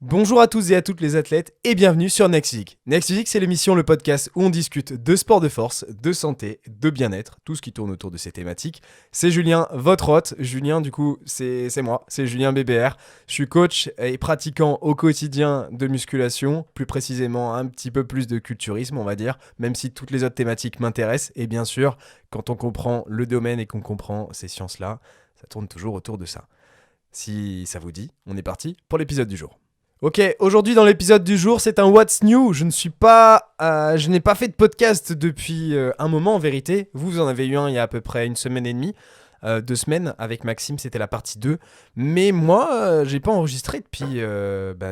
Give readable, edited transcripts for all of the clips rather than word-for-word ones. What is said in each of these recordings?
Bonjour à tous et à toutes les athlètes et bienvenue sur Next Physique. Next Physique, c'est l'émission, le podcast où on discute de sport de force, de santé, de bien-être, tout ce qui tourne autour de ces thématiques. C'est Julien, votre hôte. Julien, du coup, c'est moi, c'est Julien BBR. Je suis coach et pratiquant au quotidien de musculation, plus précisément un petit peu plus de culturisme, on va dire, même si toutes les autres thématiques m'intéressent. Et bien sûr, quand on comprend le domaine et qu'on comprend ces sciences-là, ça tourne toujours autour de ça. Si ça vous dit, on est parti pour l'épisode du jour. Ok, aujourd'hui dans l'épisode du jour, c'est un What's New. Je n'ai pas fait de podcast depuis un moment en vérité. Vous en avez eu un il y a à peu près une semaine et demie, 2 semaines avec Maxime, c'était la partie 2. Mais moi, j'ai pas enregistré depuis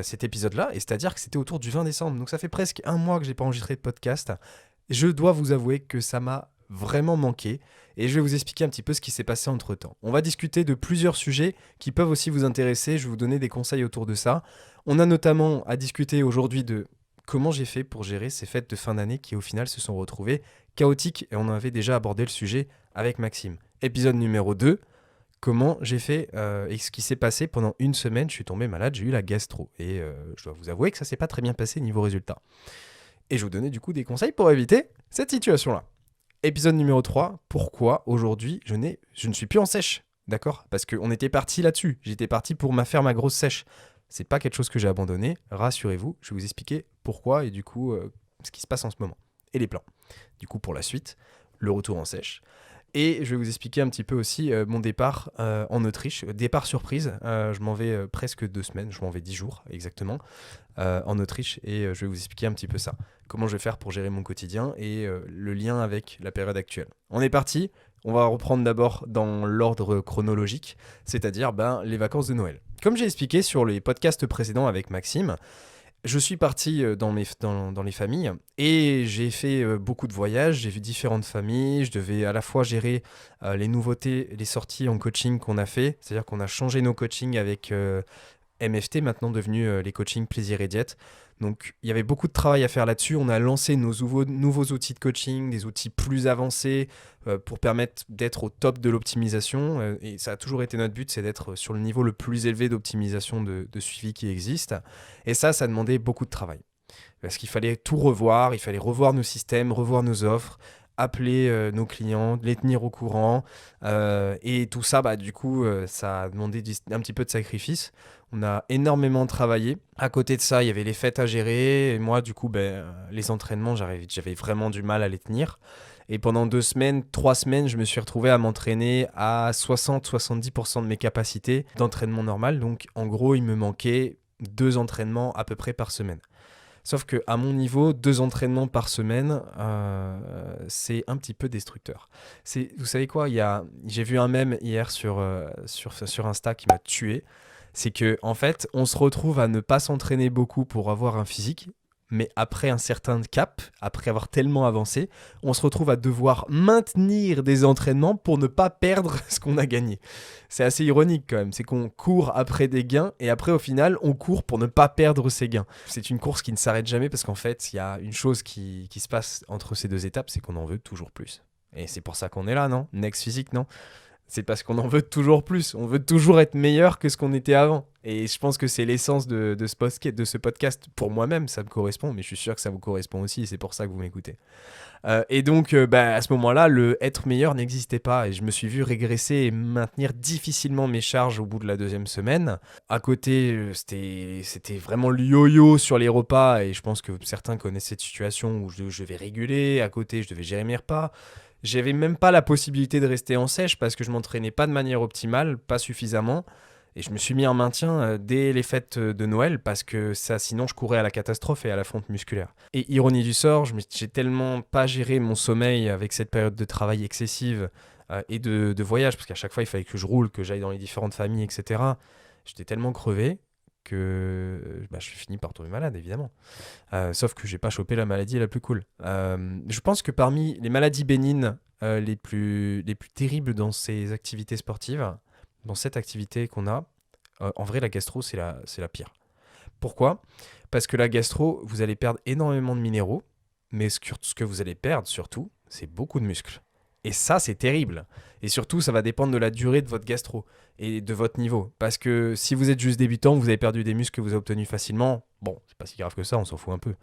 cet épisode-là, et c'est-à-dire que c'était autour du 20 décembre. Donc ça fait presque un mois que j'ai pas enregistré de podcast. Je dois vous avouer que ça m'a vraiment manqué, et je vais vous expliquer un petit peu ce qui s'est passé entre temps. On va discuter de plusieurs sujets qui peuvent aussi vous intéresser. Je vais vous donner des conseils autour de ça. On a notamment à discuter aujourd'hui de comment j'ai fait pour gérer ces fêtes de fin d'année qui au final se sont retrouvées chaotiques, et on avait déjà abordé le sujet avec Maxime. Épisode numéro 2, comment j'ai fait et ce qui s'est passé pendant une semaine. Je suis tombé malade, j'ai eu la gastro, et je dois vous avouer que ça s'est pas très bien passé niveau résultat. Et je vais vous donner du coup des conseils pour éviter cette situation-là. Épisode numéro 3, pourquoi aujourd'hui je ne suis plus en sèche, d'accord ? Parce qu'on était parti là-dessus, j'étais parti pour faire ma grosse sèche. C'est pas quelque chose que j'ai abandonné, rassurez-vous, je vais vous expliquer pourquoi et du coup ce qui se passe en ce moment et les plans. Du coup pour la suite, le retour en sèche. Et je vais vous expliquer un petit peu aussi mon départ en Autriche, départ surprise. Je m'en vais presque 2 semaines, je m'en vais 10 jours exactement en Autriche, et je vais vous expliquer un petit peu ça. Comment je vais faire pour gérer mon quotidien et le lien avec la période actuelle. On est parti, on va reprendre d'abord dans l'ordre chronologique, c'est-à-dire les vacances de Noël. Comme j'ai expliqué sur les podcasts précédents avec Maxime, je suis parti dans les familles, et j'ai fait beaucoup de voyages, j'ai vu différentes familles, je devais à la fois gérer les nouveautés, les sorties en coaching qu'on a fait, c'est-à-dire qu'on a changé nos coachings avec MFT, maintenant devenu les coachings plaisir et diète. Donc il y avait beaucoup de travail à faire là-dessus. On a lancé nos nouveaux outils de coaching, des outils plus avancés pour permettre d'être au top de l'optimisation. Et ça a toujours été notre but, c'est d'être sur le niveau le plus élevé d'optimisation de suivi qui existe. Et ça demandait beaucoup de travail. Parce qu'il fallait tout revoir, il fallait revoir nos systèmes, revoir nos offres, appeler nos clients, les tenir au courant. Et tout ça, du coup, ça a demandé un petit peu de sacrifice. On a énormément travaillé. À côté de ça, il y avait les fêtes à gérer. Et moi, du coup, les entraînements, j'avais vraiment du mal à les tenir. Et pendant 2 semaines, 3 semaines, je me suis retrouvé à m'entraîner à 60-70% de mes capacités d'entraînement normal. Donc, en gros, il me manquait 2 entraînements à peu près par semaine. Sauf qu'à mon niveau, 2 entraînements par semaine, c'est un petit peu destructeur. Vous savez quoi, j'ai vu un mème hier sur Insta qui m'a tué. C'est que en fait, on se retrouve à ne pas s'entraîner beaucoup pour avoir un physique, mais après un certain cap, après avoir tellement avancé, on se retrouve à devoir maintenir des entraînements pour ne pas perdre ce qu'on a gagné. C'est assez ironique quand même, c'est qu'on court après des gains, et après au final, on court pour ne pas perdre ces gains. C'est une course qui ne s'arrête jamais, parce qu'en fait, il y a une chose qui se passe entre ces 2 étapes, c'est qu'on en veut toujours plus. Et c'est pour ça qu'on est là, non ? Next Physique, non ? C'est parce qu'on en veut toujours plus. On veut toujours être meilleur que ce qu'on était avant. Et je pense que c'est l'essence de ce podcast. Pour moi-même, ça me correspond, mais je suis sûr que ça vous correspond aussi, et c'est pour ça que vous m'écoutez. Et donc, à ce moment-là, le être meilleur n'existait pas, et je me suis vu régresser et maintenir difficilement mes charges au bout de la 2e semaine. À côté, c'était vraiment le yo-yo sur les repas, et je pense que certains connaissent cette situation où je devais réguler. À côté, je devais gérer mes repas. J'avais même pas la possibilité de rester en sèche parce que je m'entraînais pas de manière optimale, pas suffisamment. Et je me suis mis en maintien dès les fêtes de Noël, parce que ça, sinon je courais à la catastrophe et à la fonte musculaire. Et ironie du sort, j'ai tellement pas géré mon sommeil avec cette période de travail excessive et de voyage, parce qu'à chaque fois il fallait que je roule, que j'aille dans les différentes familles, etc. J'étais tellement crevé que je suis fini par tomber malade, évidemment. Sauf que j'ai pas chopé la maladie la plus cool. Je pense que parmi les maladies bénignes les plus terribles dans ces activités sportives, dans cette activité qu'on a, en vrai, la gastro, c'est la pire. Pourquoi ? Parce que la gastro, vous allez perdre énormément de minéraux, mais ce que vous allez perdre surtout, c'est beaucoup de muscles. Et ça, c'est terrible. Et surtout, ça va dépendre de la durée de votre gastro et de votre niveau. Parce que si vous êtes juste débutant, vous avez perdu des muscles que vous avez obtenus facilement, bon, c'est pas si grave que ça, on s'en fout un peu.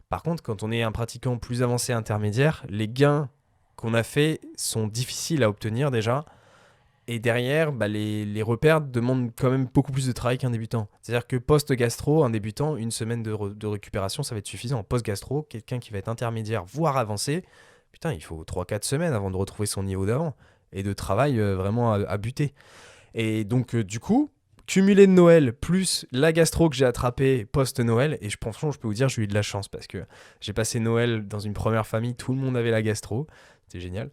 Par contre, quand on est un pratiquant plus avancé intermédiaire, les gains qu'on a faits sont difficiles à obtenir déjà. Et derrière, les repères demandent quand même beaucoup plus de travail qu'un débutant. C'est-à-dire que post-gastro, un débutant, une semaine de récupération, ça va être suffisant. Post-gastro, quelqu'un qui va être intermédiaire, voire avancé, putain, il faut 3-4 semaines avant de retrouver son niveau d'avant. Et de travail vraiment à buter. Et donc, du coup, cumulé de Noël, plus la gastro que j'ai attrapée post-Noël, et franchement, je peux vous dire, j'ai eu de la chance, parce que j'ai passé Noël dans une première famille, tout le monde avait la gastro. C'était génial.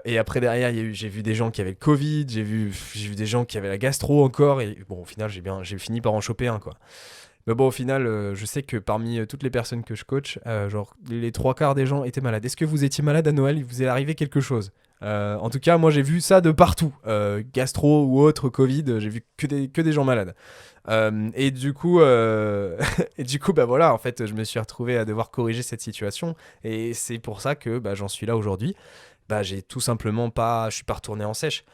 Et après, derrière, j'ai vu des gens qui avaient le Covid, j'ai vu des gens qui avaient la gastro encore. Et bon, au final, j'ai fini par en choper un, quoi. Mais bon, au final, je sais que parmi toutes les personnes que je coach, genre, les 3 quarts des gens étaient malades. Est-ce que vous étiez malade à Noël? Il vous est arrivé quelque chose? En tout cas, moi, j'ai vu ça de partout. Gastro ou autre, Covid, j'ai vu que des gens malades. Et du coup, bah voilà, en fait, je me suis retrouvé à devoir corriger cette situation. Et c'est pour ça que j'en suis là aujourd'hui. J'ai tout simplement pas, je suis pas retourné en sèche.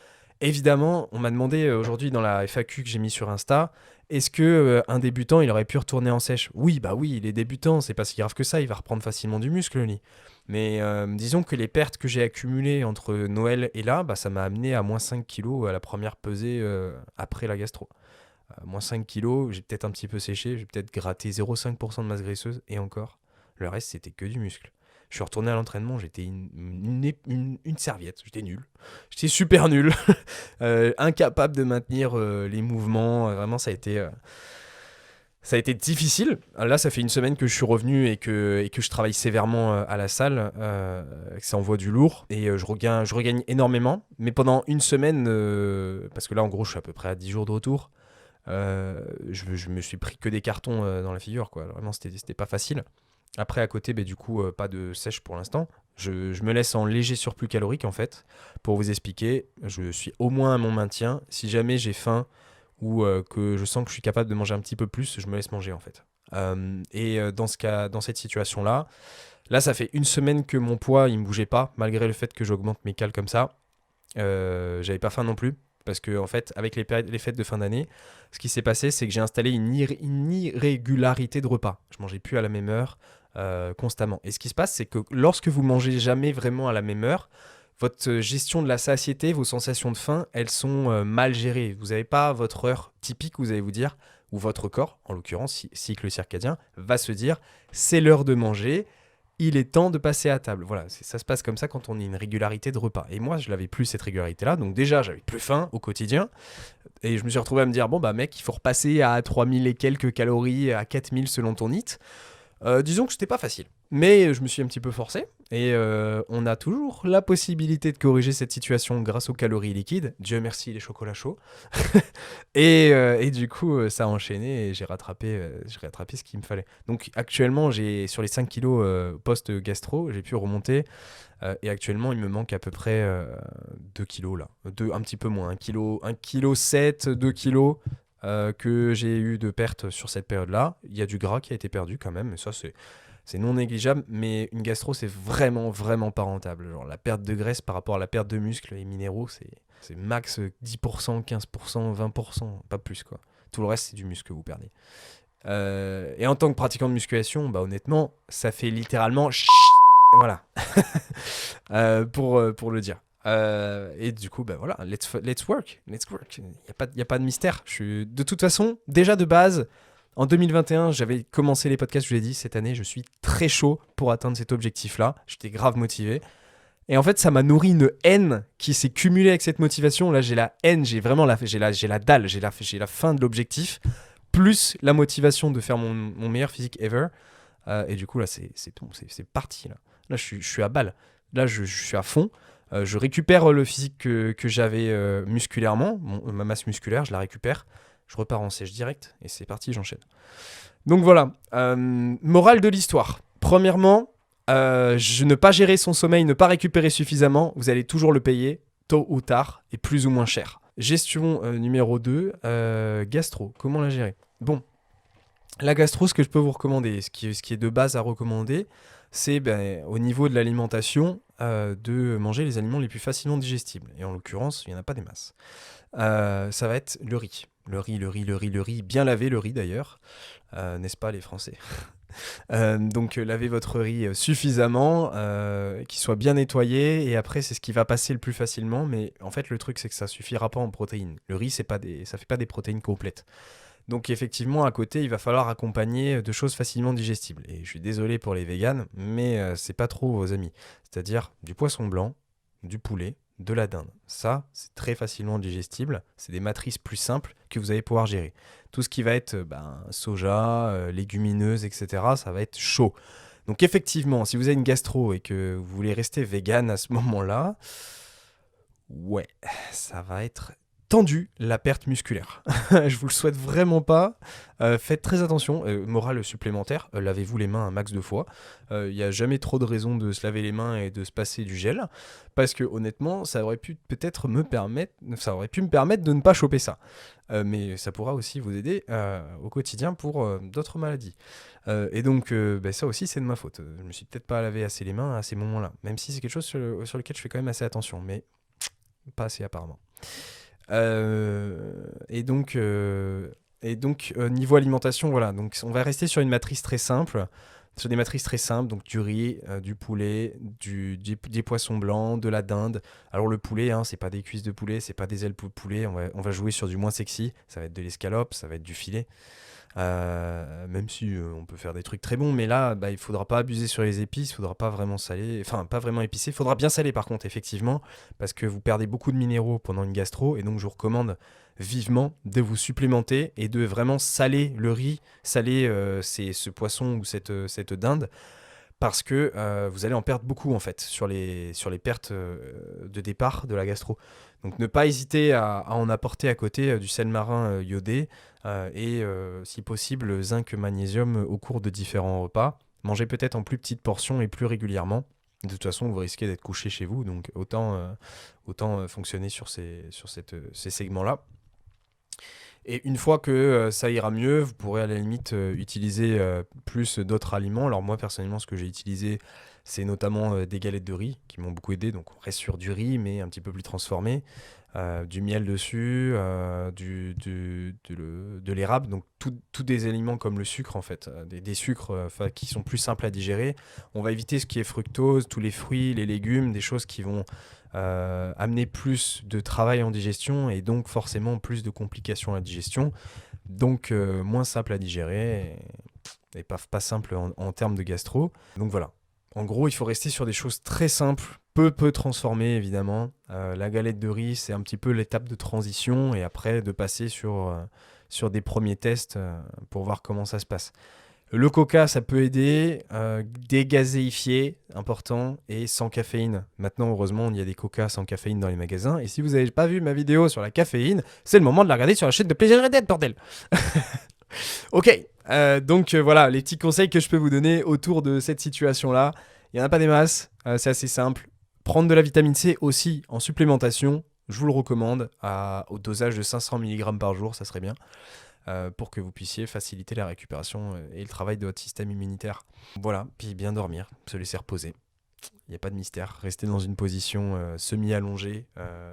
Évidemment, on m'a demandé aujourd'hui dans la FAQ que j'ai mis sur Insta, est-ce que un débutant, il aurait pu retourner en sèche? Oui, oui, il est débutant, c'est pas si grave que ça, il va reprendre facilement du muscle, lui. Mais disons que les pertes que j'ai accumulées entre Noël et là, ça m'a amené à moins 5 kilos à la première pesée après la gastro. Moins 5 kilos, j'ai peut-être un petit peu séché, j'ai peut-être gratté 0,5% de masse graisseuse, et encore, le reste, c'était que du muscle. Je suis retourné à l'entraînement, j'étais une serviette, j'étais nul. J'étais super nul, incapable de maintenir les mouvements, vraiment ça a été difficile. Là, ça fait une semaine que je suis revenu et que je travaille sévèrement à la salle, que ça envoie du lourd, et je regagne énormément. Mais pendant une semaine, parce que là, en gros, je suis à peu près à 10 jours de retour, je me suis pris que des cartons dans la figure, quoi. Vraiment, c'était pas facile. Après, à côté, du coup, pas de sèche pour l'instant. Je me laisse en léger surplus calorique, en fait. Pour vous expliquer, je suis au moins à mon maintien. Si jamais j'ai faim ou que je sens que je suis capable de manger un petit peu plus, je me laisse manger, en fait. Dans cette situation-là, ça fait une semaine que mon poids, il ne bougeait pas, malgré le fait que j'augmente mes cales comme ça. J'avais pas faim non plus. Parce que, en fait, avec les fêtes de fin d'année, ce qui s'est passé, c'est que j'ai installé une irrégularité de repas. Je mangeais plus à la même heure constamment. Et ce qui se passe, c'est que lorsque vous mangez jamais vraiment à la même heure, votre gestion de la satiété, vos sensations de faim, elles sont mal gérées. Vous n'avez pas votre heure typique, vous allez vous dire, ou votre corps, en l'occurrence, cycle circadien, va se dire, c'est l'heure de manger, il est temps de passer à table. Voilà, ça se passe comme ça quand on a une régularité de repas. Et moi, je n'avais plus cette régularité-là. Donc déjà, j'avais plus faim au quotidien. Et je me suis retrouvé à me dire, bon, mec, il faut repasser à 3000 et quelques calories, à 4000 selon ton NEAT. Disons que c'était pas facile. Mais je me suis un petit peu forcé. Et on a toujours la possibilité de corriger cette situation grâce aux calories liquides. Dieu merci les chocolats chauds. et du coup, ça a enchaîné et j'ai rattrapé ce qu'il me fallait. Donc actuellement, sur les 5 kilos post-gastro, j'ai pu remonter. Et actuellement, il me manque à peu près 2 kilos là. Un petit peu moins. 1 kg 7, 2 kilos. Que j'ai eu de pertes sur cette période-là. Il y a du gras qui a été perdu quand même, mais ça c'est non négligeable, mais une gastro c'est vraiment vraiment pas rentable. Genre la perte de graisse par rapport à la perte de muscles et minéraux, c'est max 10%, 15%, 20%, pas plus quoi. Tout le reste c'est du muscle que vous perdez. Et en tant que pratiquant de musculation, honnêtement, ça fait littéralement voilà. Pour le dire. Et du coup, voilà, let's work. Il n'y a pas de mystère. De toute façon, déjà de base, en 2021, j'avais commencé les podcasts, je vous l'ai dit, cette année, je suis très chaud pour atteindre cet objectif-là. J'étais grave motivé. Et en fait, ça m'a nourri une haine qui s'est cumulée avec cette motivation. Là, j'ai la haine, j'ai vraiment j'ai la dalle, j'ai la fin de l'objectif, plus la motivation de faire mon meilleur physique ever. Et du coup, là, c'est bon, c'est parti. Là, je suis à balle. Là, je suis à fond. Je récupère le physique que j'avais musculairement, ma masse musculaire, je la récupère, je repars en sèche direct et c'est parti, j'enchaîne. Donc voilà, morale de l'histoire. Premièrement, ne pas gérer son sommeil, ne pas récupérer suffisamment, vous allez toujours le payer, tôt ou tard, et plus ou moins cher. Gestion numéro 2, gastro, comment la gérer? Bon, La gastro, ce que je peux vous recommander, ce qui est de base à recommander, c'est au niveau de l'alimentation, de manger les aliments les plus facilement digestibles. Et en l'occurrence, il n'y en a pas des masses. Ça va être le riz. Le riz, bien lavé le riz d'ailleurs, n'est-ce pas les Français? Donc lavez votre riz suffisamment, qu'il soit bien nettoyé, et après c'est ce qui va passer le plus facilement, mais en fait le truc c'est que ça suffira pas en protéines. Le riz ça fait pas des protéines complètes. Donc effectivement à côté il va falloir accompagner de choses facilement digestibles. Et je suis désolé pour les véganes, mais c'est pas trop vos amis. C'est-à-dire du poisson blanc, du poulet, de la dinde. Ça, c'est très facilement digestible. C'est des matrices plus simples que vous allez pouvoir gérer. Tout ce qui va être soja, légumineuses, etc., ça va être chaud. Donc effectivement, si vous avez une gastro et que vous voulez rester vegan à ce moment-là, ouais, ça va être tendu la perte musculaire. Je vous le souhaite vraiment pas. Faites très attention. Morale supplémentaire, lavez-vous les mains un max de fois. Il n'y a jamais trop de raison de se laver les mains et de se passer du gel. Parce que honnêtement, ça aurait pu peut-être ça aurait pu me permettre de ne pas choper ça. Mais ça pourra aussi vous aider au quotidien pour d'autres maladies. Et donc, ça aussi, c'est de ma faute. Je me suis peut-être pas lavé assez les mains à ces moments-là. Même si c'est quelque chose sur lequel je fais quand même assez attention. Mais pas assez apparemment. Et donc, niveau alimentation, voilà. Donc, on va rester sur une matrice très simple. Sur des matrices très simples, donc du riz, du poulet, des poissons blancs, de la dinde. Alors le poulet, hein, c'est pas des cuisses de poulet, c'est pas des ailes de poulet, on va jouer sur du moins sexy, ça va être de l'escalope, ça va être du filet. Même si on peut faire des trucs très bons, mais là, il faudra pas abuser sur les épices, il faudra pas vraiment saler, enfin pas vraiment épicé, il faudra bien saler par contre, effectivement, parce que vous perdez beaucoup de minéraux pendant une gastro, et donc je vous recommande vivement de vous supplémenter et de vraiment saler le riz, saler ce poisson ou cette dinde, parce que vous allez en perdre beaucoup en fait sur les pertes de départ de la gastro. Donc ne pas hésiter à en apporter à côté du sel marin iodé et si possible zinc magnésium au cours de différents repas. Mangez peut-être en plus petites portions et plus régulièrement. De toute façon, vous risquez d'être couché chez vous, donc autant fonctionner sur ces segments-là. Et une fois que ça ira mieux, vous pourrez à la limite utiliser plus d'autres aliments. Alors moi personnellement, ce que j'ai utilisé, c'est notamment des galettes de riz qui m'ont beaucoup aidé. Donc on reste sur du riz, mais un petit peu plus transformé. Du miel dessus, de l'érable. Donc tous des aliments comme le sucre en fait, des sucres qui sont plus simples à digérer. On va éviter ce qui est fructose, tous les fruits, les légumes, des choses qui vont amener plus de travail en digestion et donc forcément plus de complications à la digestion, donc moins simple à digérer et pas simple en termes de gastro. Donc voilà, en gros il faut rester sur des choses très simples, peu transformées évidemment. La galette de riz c'est un petit peu l'étape de transition et après de passer sur des premiers tests pour voir comment ça se passe. Le coca, ça peut aider, dégazéifié, important, et sans caféine. Maintenant, heureusement, il y a des coca sans caféine dans les magasins. Et si vous n'avez pas vu ma vidéo sur la caféine, c'est le moment de la regarder sur la chaîne de Plaisir Red Dead, bordel. Ok, donc voilà, les petits conseils que je peux vous donner autour de cette situation-là. Il n'y en a pas des masses, c'est assez simple. Prendre de la vitamine C aussi en supplémentation, je vous le recommande, au dosage de 500 mg par jour, ça serait bien. Pour que vous puissiez faciliter la récupération et le travail de votre système immunitaire. Voilà, puis bien dormir, se laisser reposer. Il n'y a pas de mystère. Rester dans une position semi-allongée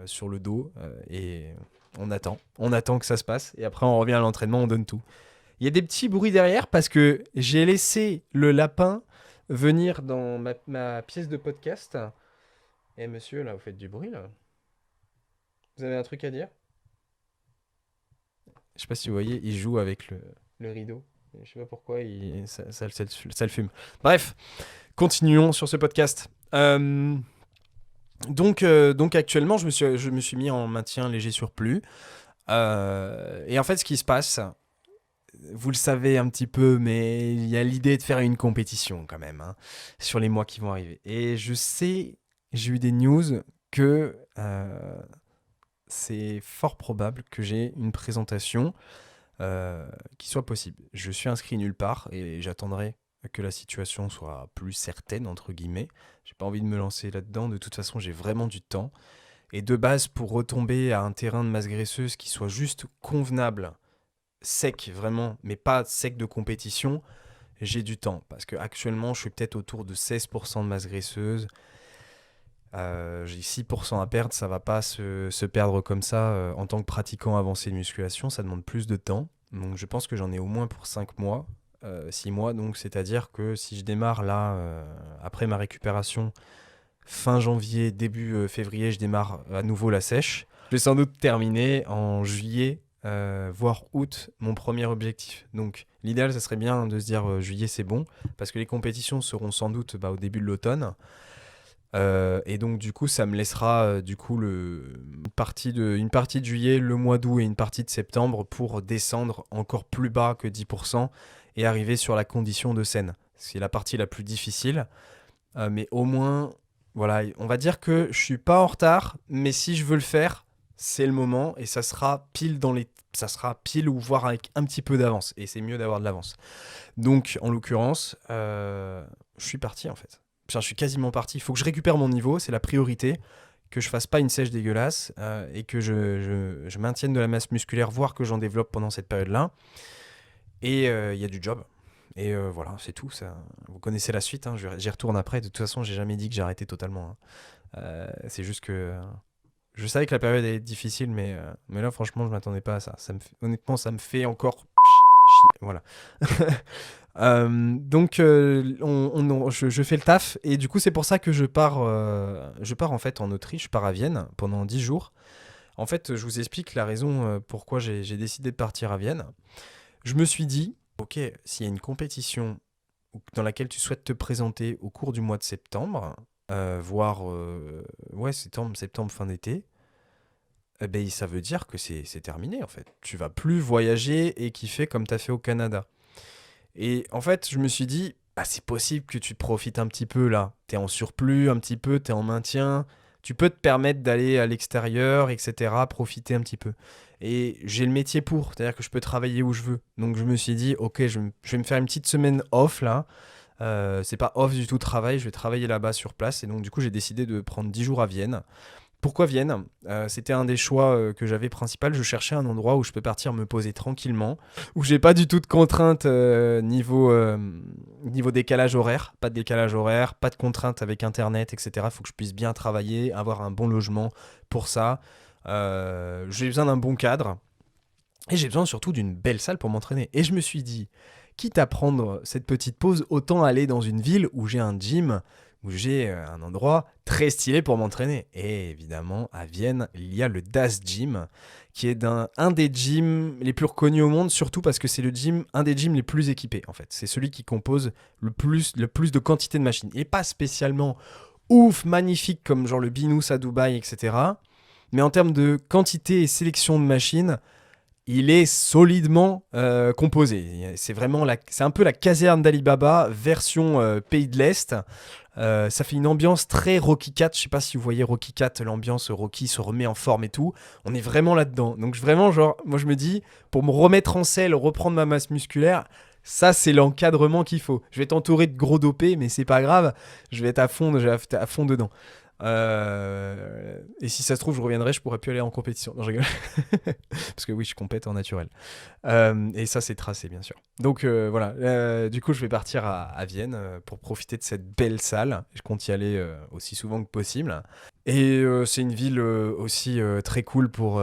sur le dos et on attend. On attend que ça se passe et après on revient à l'entraînement, on donne tout. Il y a des petits bruits derrière parce que j'ai laissé le lapin venir dans ma pièce de podcast. Eh monsieur, là, vous faites du bruit là. Vous avez un truc à dire? Je sais pas si vous voyez, il joue avec le rideau. Je sais pas pourquoi, ça le fume. Bref, continuons sur ce podcast. Donc actuellement, je me suis mis en maintien léger surplus. Et en fait, ce qui se passe, vous le savez un petit peu, mais il y a l'idée de faire une compétition quand même, hein, sur les mois qui vont arriver. Et je sais, j'ai eu des news que c'est fort probable que j'ai une présentation qui soit possible. Je suis inscrit nulle part et j'attendrai que la situation soit plus certaine, entre guillemets. J'ai pas envie de me lancer là-dedans. De toute façon, j'ai vraiment du temps. Et de base, pour retomber à un terrain de masse graisseuse qui soit juste convenable sec vraiment, mais pas sec de compétition, j'ai du temps. Parce qu'actuellement, je suis peut-être autour de 16% de masse graisseuse. J'ai 6% à perdre, ça va pas se perdre comme ça en tant que pratiquant avancé de musculation, ça demande plus de temps. Donc je pense que j'en ai au moins pour 5 mois, 6 mois, donc c'est-à-dire que si je démarre là, après ma récupération, fin janvier, début février, je démarre à nouveau la sèche. Je vais sans doute terminer en juillet, voire août, mon premier objectif. Donc l'idéal, ça serait bien de se dire juillet c'est bon, parce que les compétitions seront sans doute au début de l'automne. Et donc du coup ça me laissera une partie de juillet, le mois d'août et une partie de septembre pour descendre encore plus bas que 10% et arriver sur la condition de scène. C'est la partie la plus difficile, mais au moins voilà, on va dire que je suis pas en retard, mais si je veux le faire, c'est le moment et ça sera pile ou voire avec un petit peu d'avance et c'est mieux d'avoir de l'avance. Donc en l'occurrence, je suis parti en fait. Enfin, je suis quasiment parti. Il faut que je récupère mon niveau, c'est la priorité. Que je fasse pas une sèche dégueulasse et que je maintienne de la masse musculaire, voire que j'en développe pendant cette période-là. Et il y a du job. Et voilà, c'est tout. Ça. Vous connaissez la suite, hein, j'y retourne après. De toute façon, j'ai jamais dit que j'ai arrêté totalement. Hein. C'est juste que je savais que la période allait être difficile, mais là, franchement, je m'attendais pas à ça. Honnêtement, ça me fait encore chier. Voilà. Donc je fais le taf et du coup c'est pour ça que je pars en fait en Autriche, je pars à Vienne pendant 10 jours. En fait je vous explique la raison pourquoi j'ai décidé de partir à Vienne. Je me suis dit, ok, s'il y a une compétition dans laquelle tu souhaites te présenter au cours du mois de septembre, voire septembre fin d'été, eh ben, ça veut dire que c'est terminé en fait. Tu vas plus voyager et kiffer comme tu as fait au Canada. Et en fait, je me suis dit, c'est possible que tu profites un petit peu là. T'es en surplus un petit peu, t'es en maintien. Tu peux te permettre d'aller à l'extérieur, etc., profiter un petit peu. Et j'ai le métier pour, c'est-à-dire que je peux travailler où je veux. Donc je me suis dit, ok, je vais me faire une petite semaine off là. C'est pas off du tout travail, je vais travailler là-bas sur place. Et donc du coup, j'ai décidé de prendre 10 jours à Vienne. Pourquoi Vienne? C'était un des choix que j'avais principal. Je cherchais un endroit où je peux partir me poser tranquillement, où j'ai pas du tout de contraintes niveau décalage horaire. Pas de décalage horaire, pas de contraintes avec Internet, etc. Il faut que je puisse bien travailler, avoir un bon logement pour ça. J'ai besoin d'un bon cadre et j'ai besoin surtout d'une belle salle pour m'entraîner. Et je me suis dit, quitte à prendre cette petite pause, autant aller dans une ville où j'ai un gym, où j'ai un endroit très stylé pour m'entraîner. Et évidemment, à Vienne, il y a le Das Gym, qui est un des gyms les plus reconnus au monde, surtout parce que c'est un des gyms les plus équipés, en fait. C'est celui qui compose le plus de quantité de machines. Il n'est pas spécialement ouf, magnifique, comme genre le Binous à Dubaï, etc. Mais en termes de quantité et sélection de machines, il est solidement composé. C'est un peu la caserne d'Alibaba version pays de l'Est. Ça fait une ambiance très Rocky IV. Je sais pas si vous voyez Rocky IV, l'ambiance Rocky se remet en forme et tout. On est vraiment là-dedans. Donc vraiment, genre, moi je me dis, pour me remettre en selle, reprendre ma masse musculaire, ça c'est l'encadrement qu'il faut. Je vais être entouré de gros dopés, mais c'est pas grave. Je vais être à fond dedans. Et si ça se trouve, je reviendrai, je pourrais plus aller en compétition. Non, je rigole. Parce que oui, je compète en naturel. Et ça, c'est tracé, bien sûr. Donc voilà. Du coup, je vais partir à Vienne pour profiter de cette belle salle. Je compte y aller aussi souvent que possible. Et c'est une ville aussi très cool pour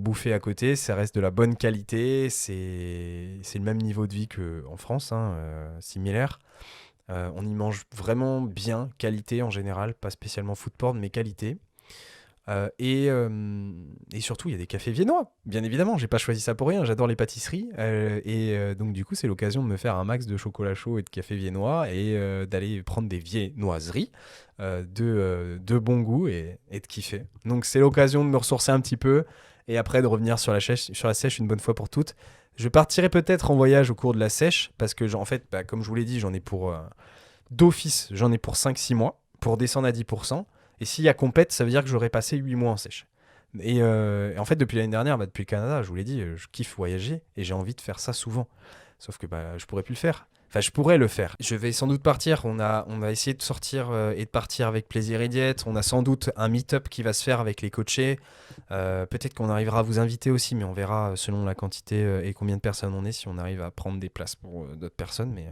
bouffer à côté. Ça reste de la bonne qualité. C'est le même niveau de vie qu'en France, hein, similaire. On y mange vraiment bien, qualité en général, pas spécialement food porn, mais qualité. Et surtout, il y a des cafés viennois, bien évidemment. J'ai pas choisi ça pour rien, j'adore les pâtisseries. Donc du coup, c'est l'occasion de me faire un max de chocolat chaud et de café viennois et d'aller prendre des viennoiseries de bon goût et de kiffer. Donc c'est l'occasion de me ressourcer un petit peu et après de revenir sur la sèche une bonne fois pour toutes. Je partirai peut-être en voyage au cours de la sèche parce que, en fait, comme je vous l'ai dit, j'en ai pour d'office, j'en ai pour 5-6 mois pour descendre à 10%. Et s'il y a compète, ça veut dire que j'aurais passé 8 mois en sèche. Et en fait, depuis l'année dernière, depuis le Canada, je vous l'ai dit, je kiffe voyager et j'ai envie de faire ça souvent. Sauf que je pourrais plus le faire. Enfin, je pourrais le faire. Je vais sans doute partir. On va essayer de sortir et de partir avec Plaisir et Diète. On a sans doute un meet-up qui va se faire avec les coachés. Peut-être qu'on arrivera à vous inviter aussi, mais on verra selon la quantité et combien de personnes on est, si on arrive à prendre des places pour d'autres personnes. Mais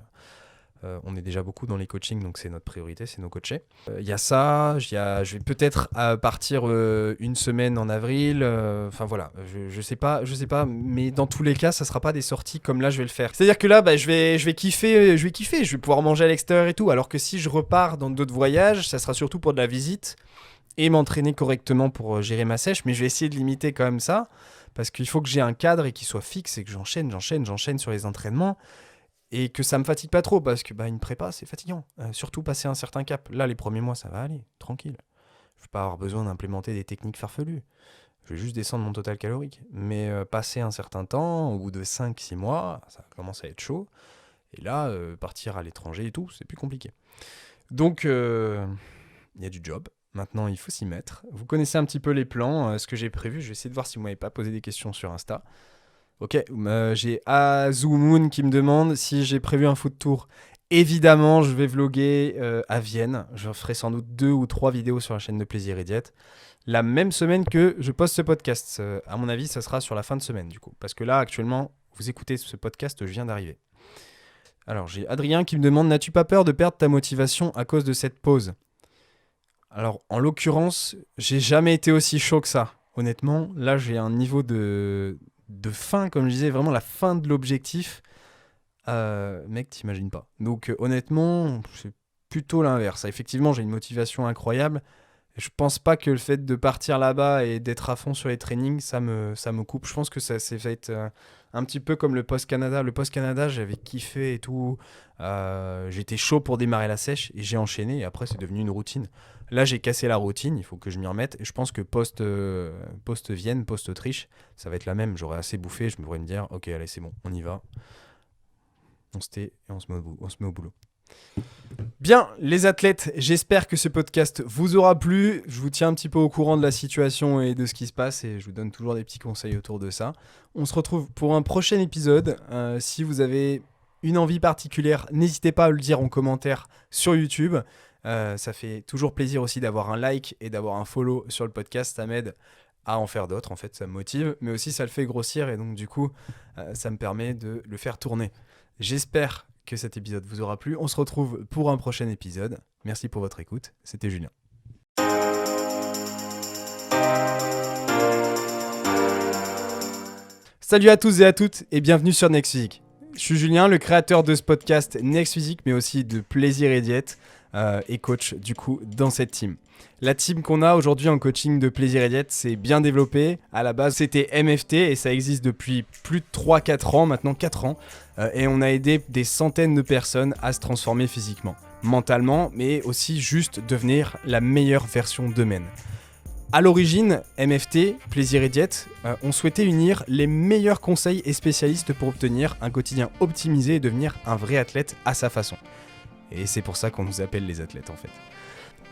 on est déjà beaucoup dans les coachings, donc c'est notre priorité, c'est nos coachés. Il y a ça, je vais peut-être partir une semaine en avril. Enfin voilà, je sais pas, mais dans tous les cas, ça sera pas des sorties comme là je vais le faire. C'est-à-dire que là, je vais kiffer, je vais pouvoir manger à l'extérieur et tout. Alors que si je repars dans d'autres voyages, ça sera surtout pour de la visite et m'entraîner correctement pour gérer ma sèche. Mais je vais essayer de limiter quand même ça, parce qu'il faut que j'ai un cadre et qu'il soit fixe et que j'enchaîne sur les entraînements. Et que ça me fatigue pas trop, parce que une prépa, c'est fatigant. Surtout passer un certain cap. Là, les premiers mois, ça va aller, tranquille. Je vais pas avoir besoin d'implémenter des techniques farfelues. Je vais juste descendre mon total calorique. Mais passer un certain temps, au bout de 5-6 mois, ça commence à être chaud. Et là, partir à l'étranger et tout, c'est plus compliqué. Donc, il y a du job. Maintenant, il faut s'y mettre. Vous connaissez un petit peu les plans, ce que j'ai prévu. Je vais essayer de voir si vous m'avez pas posé des questions sur Insta. Ok, j'ai Azumoon qui me demande si j'ai prévu un foot tour. Évidemment, je vais vlogger à Vienne. Je ferai sans doute 2 ou 3 vidéos sur la chaîne de Plaisir et Diète. La même semaine que je poste ce podcast. À mon avis, ça sera sur la fin de semaine du coup. Parce que là, actuellement, vous écoutez ce podcast, je viens d'arriver. Alors, j'ai Adrien qui me demande, n'as-tu pas peur de perdre ta motivation à cause de cette pause ? Alors, en l'occurrence, j'ai jamais été aussi chaud que ça. Honnêtement, là, j'ai un niveau de fin, comme je disais, vraiment la fin de l'objectif. Mec, t'imagines pas. Donc honnêtement, c'est plutôt l'inverse. Effectivement, j'ai une motivation incroyable. Je pense pas que le fait de partir là-bas et d'être à fond sur les trainings, ça me coupe. Je pense que ça va être un petit peu comme le Post-Canada. Le Post-Canada, j'avais kiffé et tout. J'étais chaud pour démarrer la sèche et j'ai enchaîné. Et après, c'est devenu une routine. Là, j'ai cassé la routine. Il faut que je m'y remette. Et je pense que post-Vienne, post-Autriche, ça va être la même. J'aurai assez bouffé. Je pourrais me dire, ok, allez, c'est bon, on y va. On se tait et on se met au boulot. Bien, les athlètes, j'espère que ce podcast vous aura plu. Je vous tiens un petit peu au courant de la situation et de ce qui se passe et je vous donne toujours des petits conseils autour de ça. On se retrouve pour un prochain épisode. Si vous avez une envie particulière, n'hésitez pas à le dire en commentaire sur YouTube. Ça fait toujours plaisir aussi d'avoir un like et d'avoir un follow sur le podcast. Ça m'aide à en faire d'autres, en fait, ça me motive. Mais aussi, ça le fait grossir et donc du coup, ça me permet de le faire tourner. J'espère que cet épisode vous aura plu. On se retrouve pour un prochain épisode. Merci pour votre écoute. C'était Julien. Salut à tous et à toutes et bienvenue sur Next Physique. Je suis Julien, le créateur de ce podcast Next Physique, mais aussi de Plaisir et Diète et coach du coup dans cette team. La team qu'on a aujourd'hui en coaching de Plaisir et Diète, c'est bien développé. À la base, c'était MFT et ça existe depuis plus de 3-4 ans, maintenant 4 ans. Et on a aidé des centaines de personnes à se transformer physiquement, mentalement, mais aussi juste devenir la meilleure version d'eux-mêmes. À l'origine, MFT, Plaisir et Diète, on souhaitait unir les meilleurs conseils et spécialistes pour obtenir un quotidien optimisé et devenir un vrai athlète à sa façon. Et c'est pour ça qu'on nous appelle les athlètes en fait.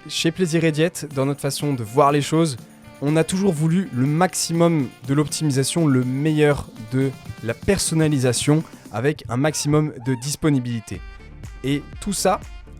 Chez Plaisir et Diète, dans notre façon de voir les choses, on a toujours voulu le maximum de l'optimisation, le meilleur de la personnalisation, avec un maximum de disponibilité. Et tout ça,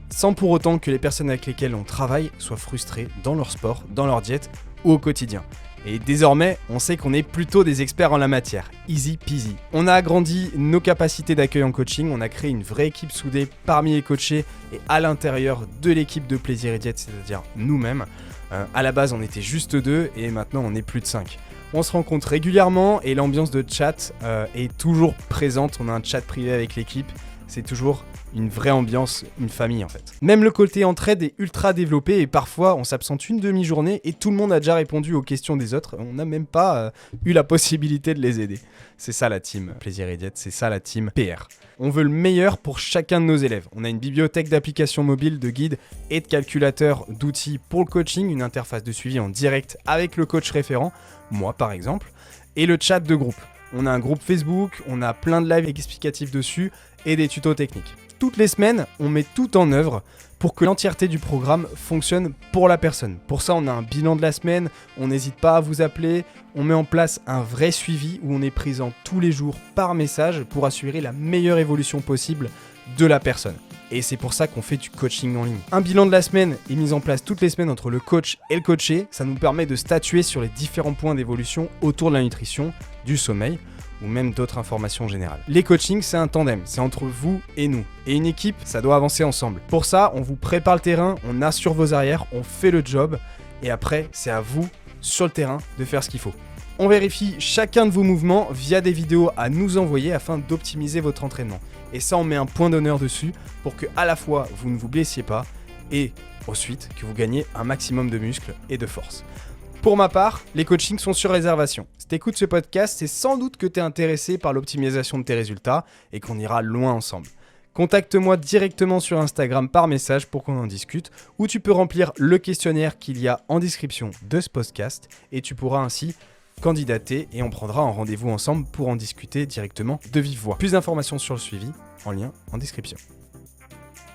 sans pour autant que les personnes avec lesquelles on travaille soient frustrées dans leur sport, dans leur diète ou au quotidien. Et désormais, on sait qu'on est plutôt des experts en la matière. Easy peasy. On a agrandi nos capacités d'accueil en coaching, on a créé une vraie équipe soudée parmi les coachés et à l'intérieur de l'équipe de Plaisir et Diète, c'est-à-dire nous-mêmes. À la base, on était juste 2 et maintenant on est plus de 5. On se rencontre régulièrement et l'ambiance de chat est toujours présente. On a un chat privé avec l'équipe. C'est toujours une vraie ambiance, une famille en fait. Même le côté entraide est ultra développé et parfois on s'absente une demi-journée et tout le monde a déjà répondu aux questions des autres. On n'a même pas eu la possibilité de les aider. C'est ça la team Plaisir et Diète, c'est ça la team PR. On veut le meilleur pour chacun de nos élèves. On a une bibliothèque d'applications mobiles, de guides et de calculateurs d'outils pour le coaching, une interface de suivi en direct avec le coach référent, moi par exemple, et le chat de groupe. On a un groupe Facebook, on a plein de lives explicatifs dessus et des tutos techniques. Toutes les semaines, on met tout en œuvre pour que l'entièreté du programme fonctionne pour la personne. Pour ça, on a un bilan de la semaine, on n'hésite pas à vous appeler, on met en place un vrai suivi où on est présent tous les jours par message pour assurer la meilleure évolution possible de la personne. Et c'est pour ça qu'on fait du coaching en ligne. Un bilan de la semaine est mis en place toutes les semaines entre le coach et le coaché. Ça nous permet de statuer sur les différents points d'évolution autour de la nutrition, du sommeil ou même d'autres informations générales. Les coachings, c'est un tandem, c'est entre vous et nous. Et une équipe, ça doit avancer ensemble. Pour ça, on vous prépare le terrain, on assure vos arrières, on fait le job. Et après, c'est à vous, sur le terrain, de faire ce qu'il faut. On vérifie chacun de vos mouvements via des vidéos à nous envoyer afin d'optimiser votre entraînement. Et ça, on met un point d'honneur dessus pour que à la fois vous ne vous blessiez pas et ensuite que vous gagnez un maximum de muscles et de force. Pour ma part, les coachings sont sur réservation. Si tu écoutes ce podcast, c'est sans doute que tu es intéressé par l'optimisation de tes résultats et qu'on ira loin ensemble. Contacte-moi directement sur Instagram par message pour qu'on en discute, ou tu peux remplir le questionnaire qu'il y a en description de ce podcast et tu pourras ainsi candidater et on prendra un rendez-vous ensemble pour en discuter directement de vive voix. Plus d'informations sur le suivi en lien en description.